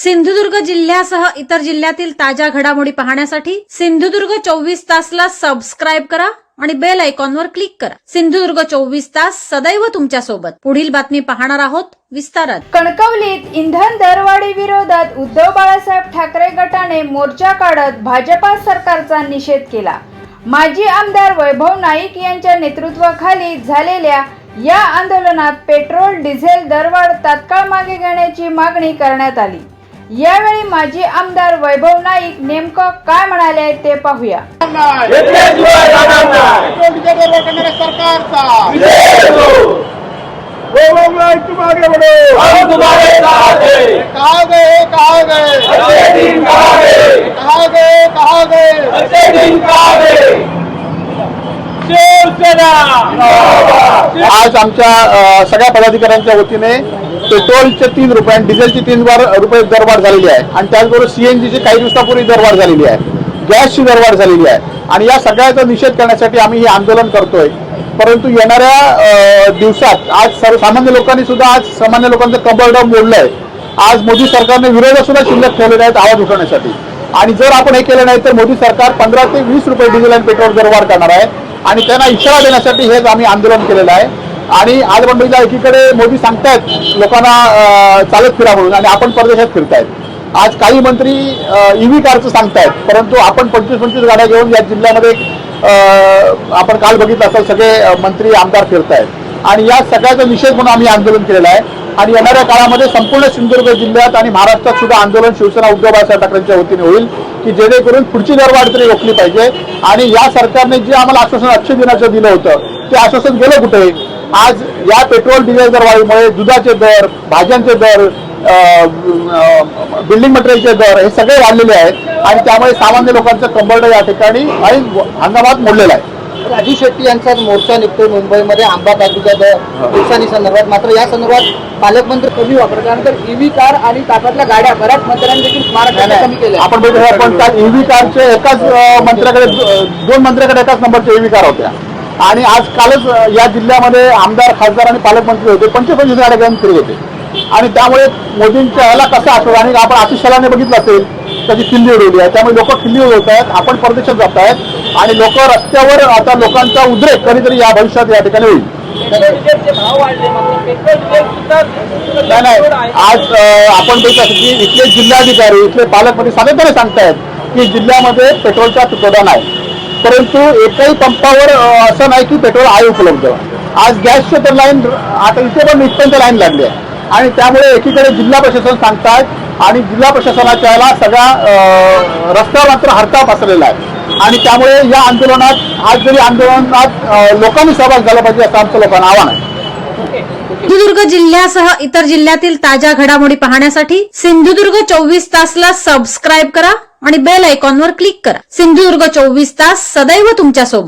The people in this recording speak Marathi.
सिंधुदुर्ग जिल्ह्यासह इतर जिल्ह्यातील ताज्या घडामोडी पाहण्यासाठी सिंधुदुर्ग 24 तासला सबस्क्राइब करा आणि बेल आयकॉनवर क्लिक करा। सिंधुदुर्ग 24 तास सदैव तुमच्या सोबत। पुढील बातमी पाहणार आहोत विस्तारात। कणकवलीत इंधन दरवाढी विरोधात उद्धव बाळासाहेब ठाकरे गटाने मोर्चा काढत भाजपा सरकारचा निषेध केला। माजी आमदार वैभव नाईक यांच्या नेतृत्वाखाली झालेल्या या आंदोलनात पेट्रोल डिझेल दरवाढ तात्काळ मागे घेण्याची मागणी करण्यात आली। यावेळी माजी आमदार वैभव नाईक नेमकं काय म्हणाले ते पाहूया। आज आमच्या सगळ्या पदाधिकाऱ्यांच्या वतीने पेट्रोलचे 3 रुपये आणि डिझेलची 3 रुपये दरवाढ झालेली आहे आणि त्याचबरोबर सीएनजीची काही दिवसापूर्वी दरवाढ झालेली आहे, गॅसची दरवाढ झालेली आहे आणि या सगळ्याचा निषेध करण्यासाठी आम्ही हे आंदोलन करतोय। परंतु येणाऱ्या दिवसात आज सर्वसामान्य लोकांनी सुद्धा आज सामान्य लोकांचं कंबरडं मोडलंय। आज मोदी सरकारने विरोध सुद्धा शिल्लक ठेवलेले आहेत आवाज उठवण्यासाठी आणि जर आपण हे केलं नाही तर मोदी सरकार 15 ते 20 रुपये डिझेल आणि पेट्रोल दरवाढ करणार आहे आणि त्यांना इशारा देण्यासाठी हेच आम्ही आंदोलन केलेलं आहे। आणि आज मंडळीला एकीकडे मोदी सांगतायत लोकांना चालत फिरा म्हणून आणि आपण परदेशात फिरतायत। आज काही मंत्री ईव्ही कारचं सांगतायत, परंतु आपण 25-25 गाड्या घेऊन या जिल्ह्यामध्ये आपण काल बघितलं असेल सगळे मंत्री आमदार फिरतायत आणि या सगळ्याचा निषेध म्हणून आम्ही आंदोलन केलेलं आहे। आणि येणाऱ्या काळामध्ये संपूर्ण सिंधुदुर्ग जिल्ह्यात आणि महाराष्ट्रात सुद्धा आंदोलन शिवसेना उद्धव बाळासाहेब ठाकरेंच्या वतीने होईल की जेणेकरून पुढची दरवाढ तरी रोखली पाहिजे। आणि या सरकारने जे आम्हाला आश्वासन 800 दिनाचं दिलं होतं ते आश्वासन गेलं कुठे? आज या पेट्रोल डिझेल दरवाढीमुळे दुधाचे दर, भाज्यांचे दर, बिल्डिंग मटेरियलचे दर हे सगळे वाढलेले आहेत आणि त्यामुळे सामान्य लोकांचं कंबरडं या ठिकाणी आणि हंगामात मोडलेलं आहे। राजू शेट्टी यांचा मोर्चा निघतोय मुंबईमध्ये आंबा काजूच्या नुकसानी संदर्भात, मात्र या संदर्भात पालकमंत्री कमी वापरतात, त्यानंतर ईव्ही कार आणि ताफ्यातल्या गाड्या बऱ्याच मंत्र्यांनी देखील महाराष्ट्रात कमी केल्या। आपण बघतो आपण त्या ईव्ही कारचे एकाच मंत्र्याकडे 2 मंत्र्याकडे एकाच नंबरच्या ईव्ही कार होत्या आणि आज कालच या जिल्ह्यामध्ये आमदार, खासदार आणि पालकमंत्री होते 25-25 गाड्या घेऊन फिरत होते आणि त्यामुळे मोदींच्या ह्याला कसं आठवलं आणि आपण आशिष शेलारने बघितलं असेल त्याची खिल्ली उडवली आहे, त्यामुळे लोक खिल्ली उडवत आहेत, आपण परदेशात जात आहेत आणि लोक रस्त्यावर आता लोकांचा उद्रेक कधीतरी या भविष्यात या ठिकाणी होईल। नाही आज आपण बघत असतो की इथले जिल्हाधिकारी, इथले पालकमंत्री सातत्याने सांगतायत की जिल्ह्यामध्ये पेट्रोलचा तुटवडा नाही, परंतु एकही पंपावर असं नाही की पेट्रोल आहे उपलब्ध। आज गॅसच्या तर लाईन आता इथे पण इथपर्यंत लाईन लागली आहे आणि त्यामुळे एकीकडे जिल्हा प्रशासन सांगतात आणि जिल्हा प्रशासनाच्या याला सगळ्या रस्त्यावर मात्र हरताळ पसरलेला आहे आणि त्यामुळे या आंदोलनात आज जरी आंदोलनात लोकांनी सहभाग झाला पाहिजे असं आमचं लोकांना आव्हान आहे। सिंधुदुर्ग जिल्ह्यासह इतर जिल्ह्यातील ताज्या घडामोडी पाहण्यासाठी सिंधुदुर्ग 24 तासला सबस्क्राइब करा आणि बेल आयकॉनवर क्लिक करा। सिंधुदुर्ग 24 तास सदैव तुमच्या सोबत।